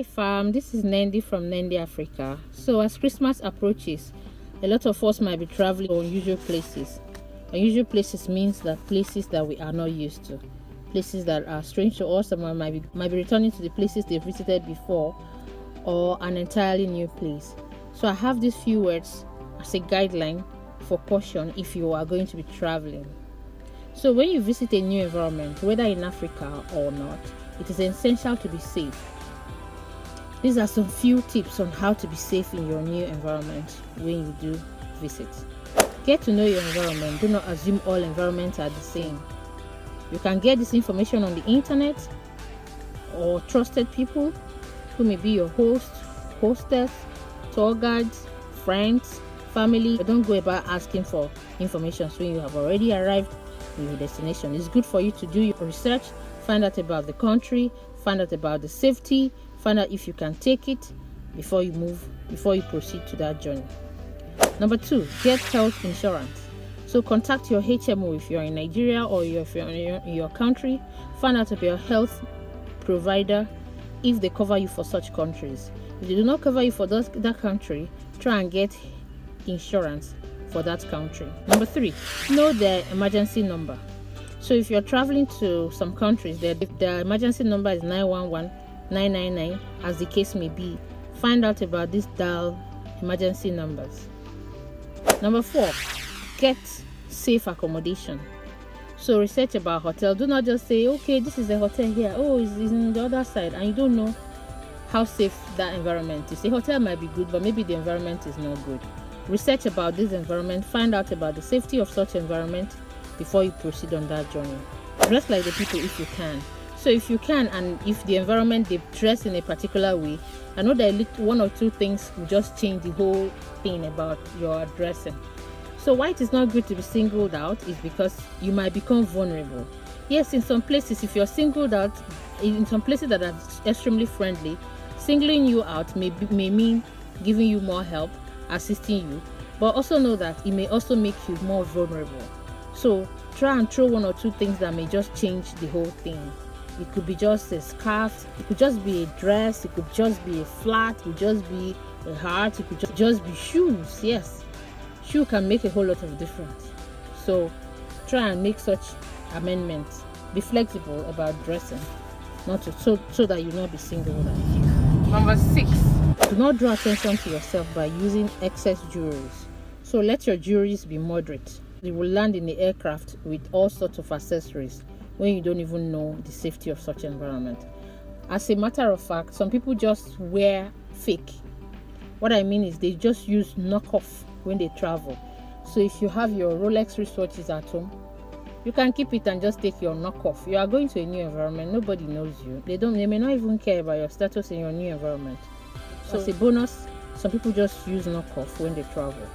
Hi fam, this is Nendi from Nendi Africa. So as Christmas approaches, a lot of us might be traveling to unusual places. Unusual places means that places that we are not used to, places that are strange to us. Someone might be returning to the places they visited before, or an entirely new place. So I have these few words as a guideline for caution if you are going to be traveling. So when you visit a new environment, whether in Africa or not, it is essential to be safe. These are some few tips on how to be safe in your new environment when you do visit. Get to know your environment. Do not assume all environments are the same. You can get this information on the internet or trusted people who may be your host, hostess, tour guides, friends, family. But don't go about asking for information when you have already arrived in your destination. It's good for you to do your research, find out about the country, find out about the safety, find out if you can take it before you proceed to that journey. Number 2, get health insurance. So contact your HMO if you're in Nigeria, or if you're in your country. Find out about your health provider if they cover you for such countries. If they do not cover you for that country, try and get insurance for that country. Number 3, know their emergency number. So if you're traveling to some countries, the emergency number is 911, 999, as the case may be. Find out about these dial emergency numbers. Number 4, get safe accommodation. So research about hotel. Do not just say, okay, this is a hotel here, oh, it's in the other side, and you don't know how safe that environment is. A hotel might be good, but maybe the environment is not good. Research about this environment, find out about the safety of such environment before you proceed on that journey. Dress like the people if you can. So if you can, and if the environment they dress in a particular way, I know that one or two things will just change the whole thing about your dressing. So why it is not good to be singled out is because you might become vulnerable. Yes, in some places, if you're singled out, in some places that are extremely friendly, singling you out may mean giving you more help, assisting you, but also know that it may also make you more vulnerable. So try and throw one or two things that may just change the whole thing. It could be just a scarf, it could just be a dress, it could just be a flat, it could just be a heart, it could just be shoes. Yes, shoe can make a whole lot of difference. So try and make such amendments. Be flexible about dressing, so that you will not be singled out. Number 6, do not draw attention to yourself by using excess jewelries. So let your jewelries be moderate. You will land in the aircraft with all sorts of accessories when you don't even know the safety of such environment. As a matter of fact, some people just wear fake. What I mean is they just use knockoff when they travel. So if you have your Rolex wristwatches at home, you can keep it and just take your knockoff. You are going to a new environment, nobody knows you. They may not even care about your status in your new environment. So as a bonus, some people just use knockoff when they travel.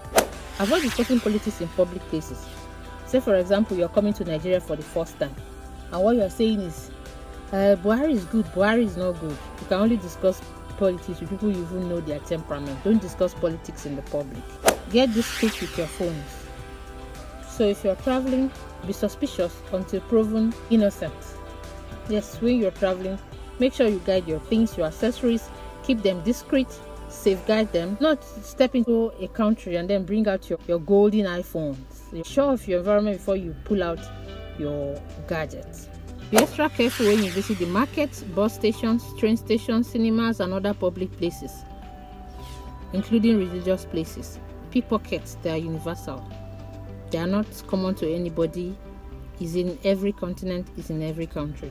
Avoid discussing politics in public places. Say for example, you're coming to Nigeria for the first time, and what you're saying is, Buhari is good, Buhari is not good. You can only discuss politics with people you even know their temperament. Don't discuss politics in the public. Get this strict with your phones. So if you're traveling, be suspicious until proven innocent. Yes, when you're traveling, make sure you guide your things, your accessories, keep them discreet, safeguard them. Not step into a country and then bring out your golden iPhones. Show off your environment before you pull out your gadgets. Be extra careful when you visit the markets, bus stations, train stations, cinemas, and other public places, including religious places. Pickpockets, they are universal. They are not common to anybody. It's in every continent, it's in every country.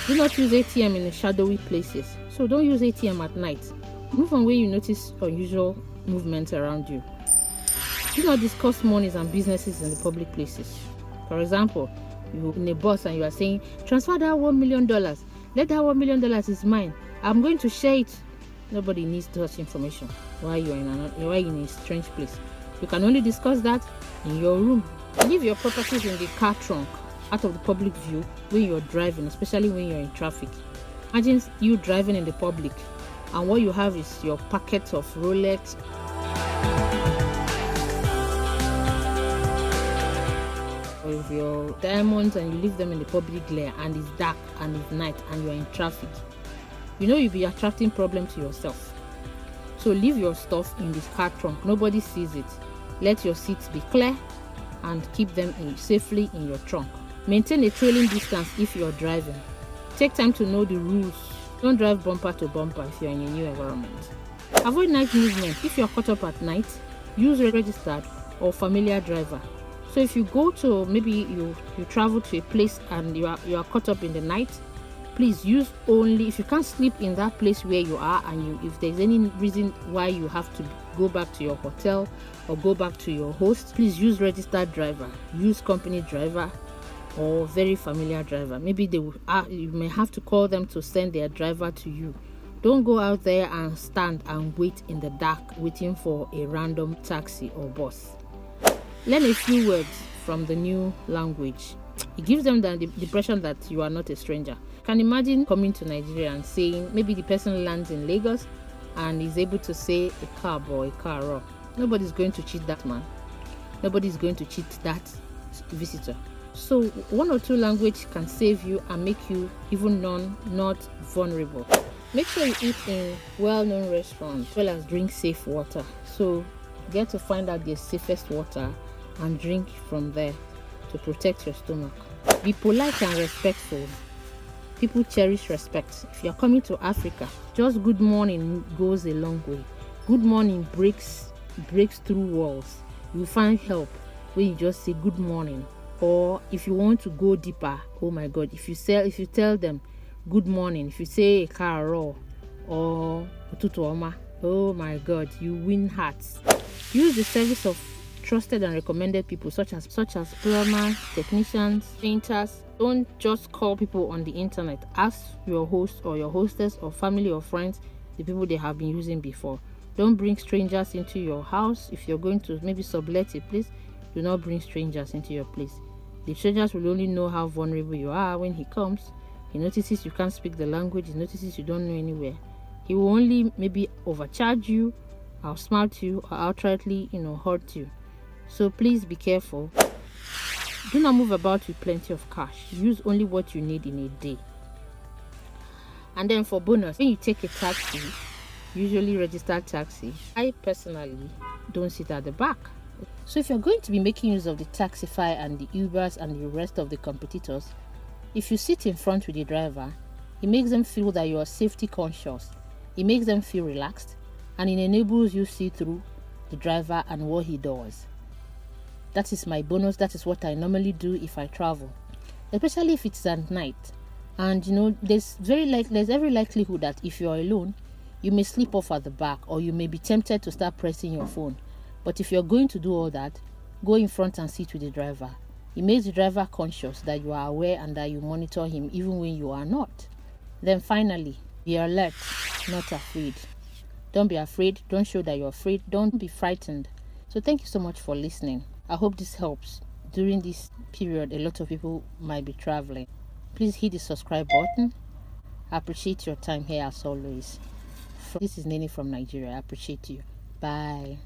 Do not use ATM in the shadowy places. So don't use ATM at night. Move on when you notice unusual movements around you. Do not discuss monies and businesses in the public places. For example, you're in a bus and you are saying, transfer that $1 million. Let that $1 million is mine. I'm going to share it. Nobody needs such information while you're in a strange place. You can only discuss that in your room. Leave your properties in the car trunk, out of the public view when you're driving, especially when you're in traffic. Imagine you driving in the public and what you have is your packet of Rolex, of your diamonds, and you leave them in the public glare, and it's dark and it's night and you're in traffic. you know you'll be attracting problem to yourself. So leave your stuff in the car trunk. Nobody sees it. Let your seats be clear and keep them safely in your trunk. Maintain a trailing distance if you're driving. Take time to know the rules. Don't drive bumper to bumper if you're in a new environment. Avoid night movement. If you're caught up at night, use a registered or familiar driver. So if you go to, maybe you travel to a place and you are caught up in the night, please use only, if you can't sleep in that place where you are, and if there's any reason why you have to go back to your hotel or go back to your host, please use registered driver, use company driver or very familiar driver. Maybe you may have to call them to send their driver to you. Don't go out there and stand and wait in the dark waiting for a random taxi or bus. Learn a few words from the new language. It gives them the impression that you are not a stranger. Can imagine coming to Nigeria and saying, maybe the person lands in Lagos and is able to say a cab or a car. Nobody's going to cheat that man. Nobody's going to cheat that visitor. So 1 or 2 language can save you and make you even not vulnerable. Make sure you eat in well-known restaurants as well as drink safe water. So get to find out the safest water and drink from there to protect your stomach. Be polite and respectful. People cherish respect. If you're coming to Africa, just good morning goes a long way. Good morning breaks through walls. You find help when you just say good morning. Or if you want to go deeper, oh my God, if you tell them good morning, if you say karo or ututu oma, oh my God, you win hearts. Use the service of trusted and recommended people such as plumbers, technicians, painters. Don't just call people on the internet. Ask your host or your hostess or family or friends the people they have been using before. Don't bring strangers into your house. If you're going to maybe sublet a place, do not bring strangers into your place. The strangers will only know how vulnerable you are when he comes. He notices you can't speak the language. He notices you don't know anywhere. He will only maybe overcharge you, outsmart you, or outrightly, hurt you. So please be careful. Do not move about with plenty of cash. Use only what you need in a day. And then for bonus, when you take a taxi, usually registered taxi, I personally don't sit at the back. So if you're going to be making use of the Taxify and the Ubers and the rest of the competitors, if you sit in front with the driver, it makes them feel that you are safety conscious. It makes them feel relaxed, and it enables you to see through the driver and what he does. That is my bonus. That is what I normally do if I travel, especially if it's at night. And there's every likelihood that if you're alone, you may sleep off at the back, or you may be tempted to start pressing your phone. But if you're going to do all that, go in front and sit with the driver. It makes the driver conscious that you are aware and that you monitor him even when you are not. Then finally, be alert, not afraid. Don't be afraid. Don't show that you're afraid. Don't be frightened. So thank you so much for listening. I hope this helps. During this period, a lot of people might be traveling. Please hit the subscribe button. I appreciate your time here as always. This is Nene from Nigeria. I appreciate you. Bye.